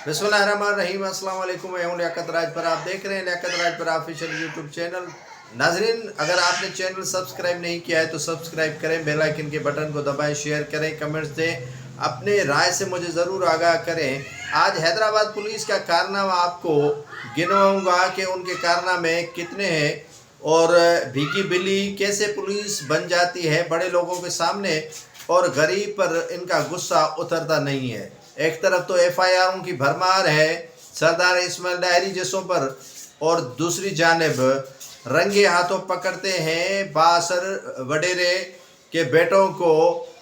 बिस्मिल्लाहिर्रहमानिर्रहीम। अस्सलाम वालेकुम। मैं हूं लियाकत राज पर, आप देख रहे हैं लियाकत राज पर ऑफिशियल यूट्यूब चैनल। नाजरीन, अगर आपने चैनल सब्सक्राइब नहीं किया है तो सब्सक्राइब करें, बेल आइकन के बटन को दबाएं, शेयर करें, कमेंट्स दें, अपने राय से मुझे ज़रूर आगाह करें। आज हैदराबाद पुलिस का कारनामा आपको गिनवाऊंगा कि उनके कारनामे कितने हैं और भीगी बिल्ली कैसे पुलिस बन जाती है बड़े लोगों के सामने और गरीब पर इनका गुस्सा उतरता नहीं है। एक तरफ तो एफआईआरों की भरमार है सरदार इस्माइल डायरी जैसों पर, और दूसरी जानिब रंगे हाथों पकड़ते हैं बासर वडेरे के बेटों को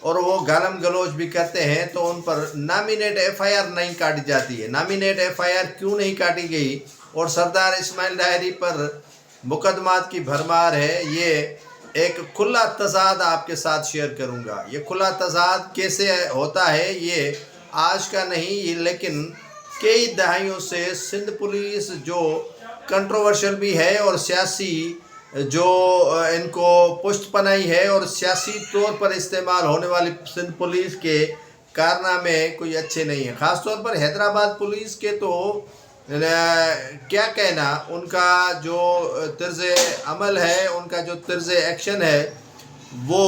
और वो गालम गलोच भी करते हैं, तो उन पर नामिनेट एफआईआर नहीं काटी जाती है। नामिनेट एफआईआर क्यों नहीं काटी गई और सरदार इस्माइल डायरी पर मुकदमात की भरमार है, ये एक खुला तजाद आपके साथ शेयर करूंगा। ये खुला तजाद कैसे होता है ये आज का नहीं, लेकिन कई दहाइयों से सिंध पुलिस जो कंट्रोवर्शियल भी है और सियासी जो इनको पुष्ट पनाई है और सियासी तौर पर इस्तेमाल होने वाली सिंध पुलिस के कारनामे कोई अच्छे नहीं हैं। ख़ास तौर पर हैदराबाद पुलिस के तो क्या कहना, उनका जो तर्ज़ अमल है, उनका जो तर्ज़ एक्शन है वो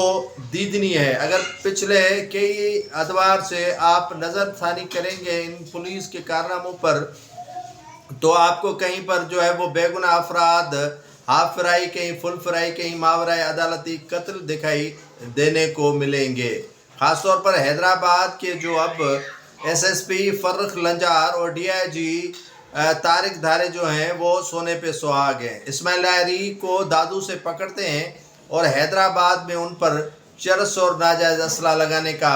दीदनी है। अगर पिछले कई अदवार से आप नज़र थानी करेंगे इन पुलिस के कारनामों पर, तो आपको कहीं पर जो है वो बेगुनाह अफराद हाफ फ्राई, कहीं फुल फ्राई, कहीं मावराए अदालती कत्ल दिखाई देने को मिलेंगे। ख़ास तौर पर हैदराबाद के जो अब एसएसपी फर्रुख लंजार और डीआईजी तारिक धारे जो हैं वो सोने पे सुहाग हैं। इस्माइल डायरी को दादू से पकड़ते हैं और हैदराबाद में उन पर चरस और नाजायज़ असला लगाने का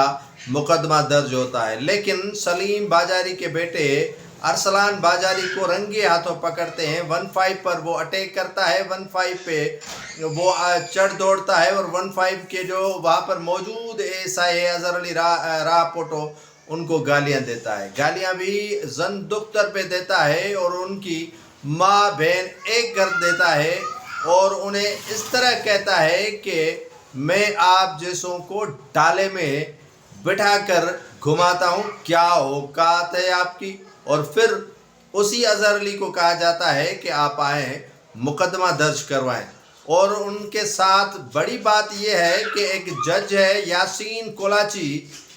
मुकदमा दर्ज होता है। लेकिन सलीम बाजारी के बेटे अरसलान बाजारी को रंगे हाथों पकड़ते हैं। 15 पर वो अटैक करता है, 15 पे वो चढ़ दौड़ता है और 15 के जो वहाँ पर मौजूद एएसआई अजहर अली रापोटो उनको गालियाँ देता है। गालियाँ भी जन दुख्तर पे देता है और उनकी माँ बहन एक कर देता है और उन्हें इस तरह कहता है कि मैं आप जैसों को डाले में बिठाकर घुमाता हूँ, क्या औकात है आपकी। और फिर उसी अजहर अली को कहा जाता है कि आप आएँ मुकदमा दर्ज करवाएं। और उनके साथ बड़ी बात यह है कि एक जज है यासीन कोलाची,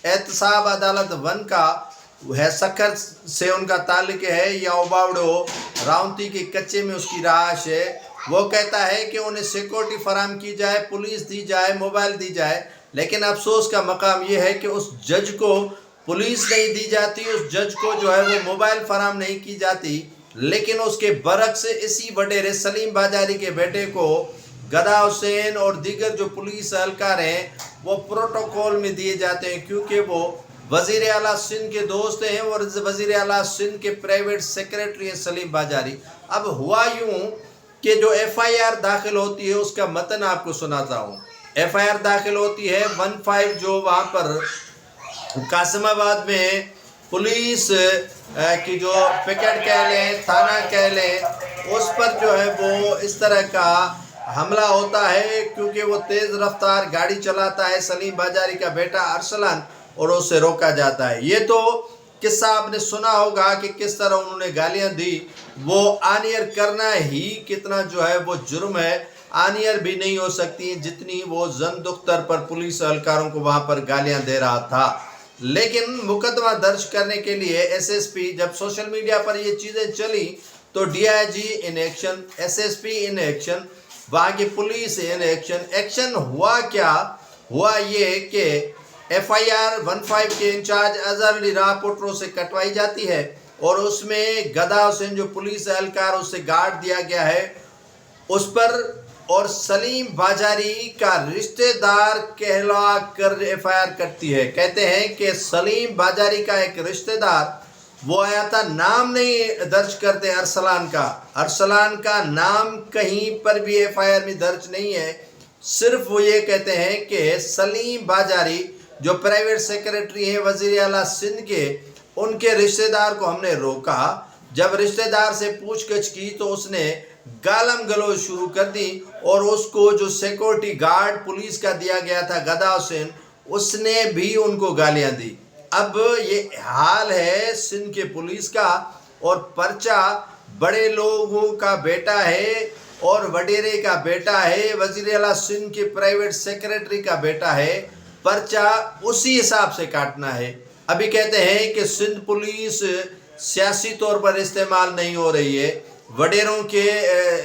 एहतसाब अदालत 1 का है, सखर से उनका ताल्लुक है, या उबावड़ो रावंती के कच्चे में उसकी रहाश है। वो कहता है कि उन्हें सिक्योरिटी फराम की जाए, पुलिस दी जाए, मोबाइल दी जाए, लेकिन अफसोस का मकाम ये है कि उस जज को पुलिस नहीं दी जाती, उस जज को जो है वो मोबाइल फराम नहीं की जाती। लेकिन उसके बरक्स इसी वडेरे सलीम बाजारी के बेटे को गदा हुसैन और दीगर जो पुलिस एहलकार हैं वो प्रोटोकॉल में दिए जाते हैं, क्योंकि वो वज़ीर आला सिंध के दोस्त हैं और वज़ीर आला सिंध के प्राइवेट सेक्रेटरी हैं सलीम बाजारी। अब हुआ यूँ कि जो एफआईआर दाखिल होती है उसका मतन आपको सुनाता हूँ। एफआईआर दाखिल होती है 15 जो वहाँ पर कासिमाबाद में पुलिस की जो पिकेट कह लें, थाना कह लें, उस पर जो है वो इस तरह का हमला होता है, क्योंकि वो तेज़ रफ्तार गाड़ी चलाता है सलीम बाजारी का बेटा अरसलान, और उसे रोका जाता है। ये तो किस्सा आपने सुना होगा कि किस तरह उन्होंने गालियां दी। वो आनियर करना ही कितना जो है वो जुर्म है, आनियर भी नहीं हो सकती जितनी वो जन दुख्तर पर पुलिस एहलकारों को वहाँ पर गालियां दे रहा था। लेकिन मुकदमा दर्ज करने के लिए एसएसपी, जब सोशल मीडिया पर ये चीज़ें चली तो DIG in action, SSP in action, वहाँ की पुलिस इन एक्शन। एक्शन हुआ क्या? हुआ ये कि एफआईआर 15 के इंचार्ज अजहर अली रापोटो से कटवाई जाती है और उसमें गदा हुसैन जो पुलिस एहलकार उससे गार्ड दिया गया है उस पर, और सलीम बाजारी का रिश्तेदार कहला कर एफआईआर करती है। कहते हैं कि सलीम बाजारी का एक रिश्तेदार वो आया था, नाम नहीं दर्ज करते अरसलान का। अरसलान का नाम कहीं पर भी एफआईआर में दर्ज नहीं है। सिर्फ वो ये कहते हैं कि सलीम बाजारी जो प्राइवेट सेक्रेटरी हैं वज़ीर आला सिंध के, उनके रिश्तेदार को हमने रोका। जब रिश्तेदार से पूछगछ की तो उसने गालम गलोच शुरू कर दी और उसको जो सिक्योरिटी गार्ड पुलिस का दिया गया था गदा हुसैन, उसने भी उनको गालियां दी। اب یہ حال ہے سندھ کے پولیس کا، اور پرچہ بڑے لوگوں کا بیٹا ہے اور وڈیرے کا بیٹا ہے، وزیر اعلیٰ سندھ کے پرائیویٹ سیکریٹری کا بیٹا ہے، پرچہ اسی حساب سے کاٹنا ہے۔ ابھی کہتے ہیں کہ سندھ پولیس سیاسی طور پر استعمال نہیں ہو رہی ہے، وڈیروں کے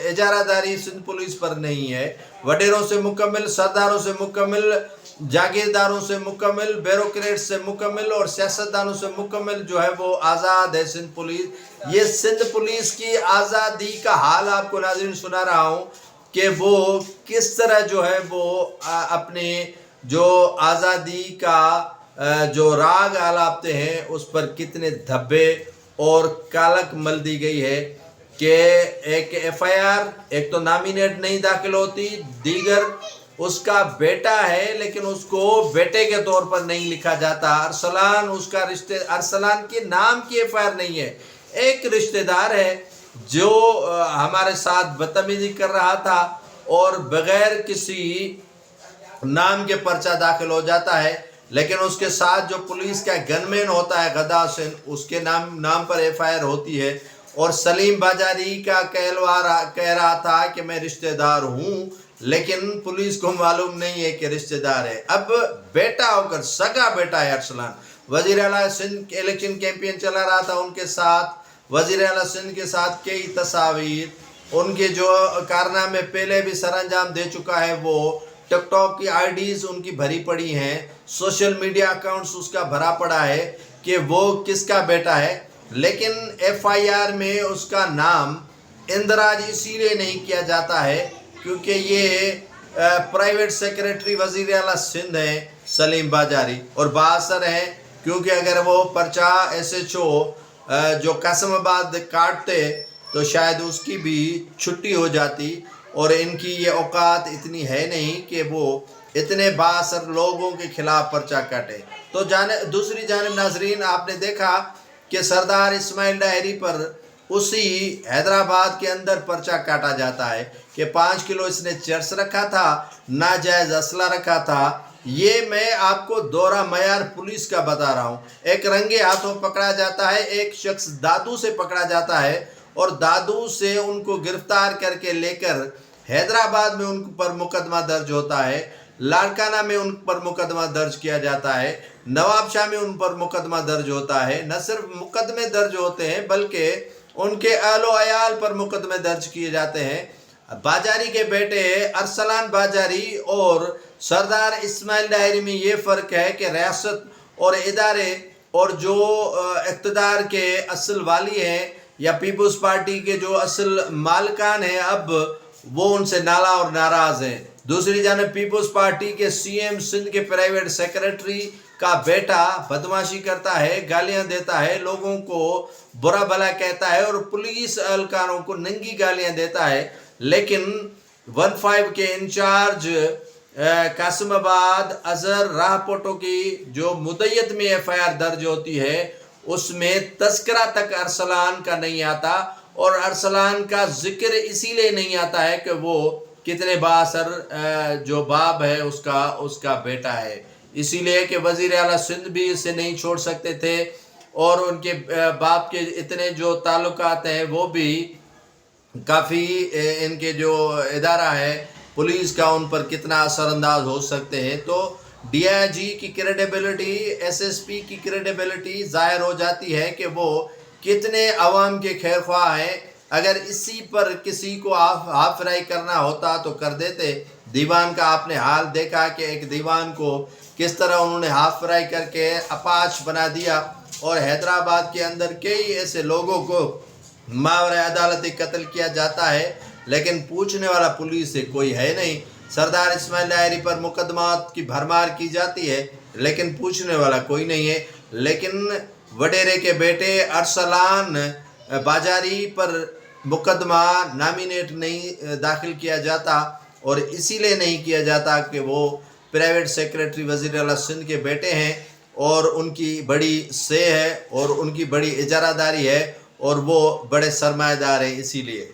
اجارہ داری سندھ پولیس پر نہیں ہے، وڈیروں سے مکمل، سرداروں سے مکمل، جاگیرداروں سے مکمل، بیوروکریٹ سے مکمل اور سیاستدانوں سے مکمل جو ہے وہ آزاد ہے سندھ پولیس۔ یہ سندھ پولیس کی آزادی کا حال آپ کو ناظرین سنا رہا ہوں کہ وہ کس طرح جو ہے وہ اپنے جو آزادی کا جو راگ آلاپتے ہیں اس پر کتنے دھبے اور کالک مل دی گئی ہے کہ ایک ایف آئی آر ایک تو نامینیٹ نہیں داخل ہوتی، دیگر اس کا بیٹا ہے لیکن اس کو بیٹے کے طور پر نہیں لکھا جاتا، ارسلان اس کا ارسلان کے نام کی ایف آئی آر نہیں ہے، ایک رشتہ دار ہے جو ہمارے ساتھ بدتمیزی کر رہا تھا اور بغیر کسی نام کے پرچہ داخل ہو جاتا ہے، لیکن اس کے ساتھ جو پولیس کا گن مین ہوتا ہے غدا حسین، اس کے نام پر ایف آئی آر ہوتی ہے، اور سلیم باجاری کا کہہ رہا تھا کہ میں رشتہ دار ہوں، لیکن پولیس کو معلوم نہیں ہے کہ رشتہ دار ہے۔ اب بیٹا ہو کر سگا بیٹا ہے ارسلان، وزیر اعلیٰ سندھ الیکشن کیمپین چلا رہا تھا، ان کے ساتھ وزیر اعلیٰ سندھ کے ساتھ کئی تصاویر، ان کے جو کارنامے پہلے بھی سر انجام دے چکا ہے، وہ ٹک ٹاک کی آئی ڈیز ان کی بھری پڑی ہیں، سوشل میڈیا اکاؤنٹس اس کا بھرا پڑا ہے کہ وہ کس کا بیٹا ہے، لیکن ایف آئی آر میں اس کا نام اندراج اسی لیے نہیں کیا جاتا ہے کیونکہ یہ پرائیویٹ سیکریٹری وزیر اعلیٰ سندھ ہیں سلیم باجاری، اور بااثر ہیں کیونکہ اگر وہ پرچہ ایس ایچ او جو قاسم آباد کاٹتے تو شاید اس کی بھی چھٹی ہو جاتی، اور ان کی یہ اوقات اتنی ہے نہیں کہ وہ اتنے بااثر لوگوں کے خلاف پرچہ کاٹے۔ تو دوسری جانب ناظرین آپ نے دیکھا کہ سردار اسماعیل ڈاہری پر اسی حیدرآباد کے اندر پرچہ کاٹا جاتا ہے کہ 5 کلو اس نے چرس رکھا تھا، ناجائز اسلحہ رکھا تھا۔ یہ میں آپ کو دورہ معیار پولیس کا بتا رہا ہوں، ایک رنگے ہاتھوں پکڑا جاتا ہے، ایک شخص دادو سے پکڑا جاتا ہے اور دادو سے ان کو گرفتار کر کے لے کر حیدرآباد میں ان پر مقدمہ درج ہوتا ہے، لاڑکانہ میں ان پر مقدمہ درج کیا جاتا ہے، نواب شاہ میں ان پر مقدمہ درج ہوتا ہے، نہ صرف مقدمے درج ہوتے ہیں بلکہ ان کے اہل و عیال پر مقدمے درج کیے جاتے ہیں۔ باجاری کے بیٹے ارسلان باجاری اور سردار اسماعیل ڈاہری میں یہ فرق ہے کہ ریاست اور ادارے اور جو اقتدار کے اصل والی ہیں یا پیپلز پارٹی کے جو اصل مالکان ہیں اب وہ ان سے نالا اور ناراض ہیں۔ دوسری جانب پیپلز پارٹی کے سی ایم سندھ کے پرائیویٹ سیکریٹری کا بیٹا بدماشی کرتا ہے، گالیاں دیتا ہے، لوگوں کو برا بھلا کہتا ہے اور پولیس اہلکاروں کو ننگی گالیاں دیتا ہے، لیکن 15 کے انچارج قاسم آباد اظہر راہ پوٹو کی جو مدیت میں ایف آئی آر درج ہوتی ہے اس میں تذکرہ تک ارسلان کا نہیں آتا، اور ارسلان کا ذکر اسی لیے نہیں آتا ہے کہ وہ کتنے بااثر جو باپ ہے اس کا بیٹا ہے، اسی لیے کہ وزیر اعلیٰ سندھ بھی اسے نہیں چھوڑ سکتے تھے، اور ان کے باپ کے اتنے جو تعلقات ہیں وہ بھی کافی ان کے جو ادارہ ہے پولیس کا ان پر کتنا اثر انداز ہو سکتے ہیں۔ تو ڈی آئی جی کی کریڈیبلٹی، ایس ایس پی کی کریڈیبلٹی ظاہر ہو جاتی ہے کہ وہ کتنے عوام کے خیر خواہ ہیں۔ اگر اسی پر کسی کو ہاف فرائی کرنا ہوتا تو کر دیتے۔ دیوان کا آپ نے حال دیکھا کہ ایک دیوان کو کس طرح انہوں نے ہاف فرائی کر کے اپاچ بنا دیا، اور حیدرآباد کے اندر کئی ایسے لوگوں کو ماورائے عدالتی قتل کیا جاتا ہے، لیکن پوچھنے والا پولیس سے کوئی ہے نہیں۔ سردار اسماعیل ڈاہری پر مقدمات کی بھرمار کی جاتی ہے لیکن پوچھنے والا کوئی نہیں ہے، لیکن وڈیرے کے بیٹے ارسلان باجاری پر مقدمہ نامینیٹ نہیں داخل کیا جاتا، اور اسی لیے نہیں کیا جاتا کہ وہ پرائیویٹ سیکریٹری وزیر اعلیٰ سندھ کے بیٹے ہیں اور ان کی بڑی سے ہے اور ان کی بڑی اجارہ داری ہے اور وہ بڑے سرمایہ دار ہیں، اسی لیے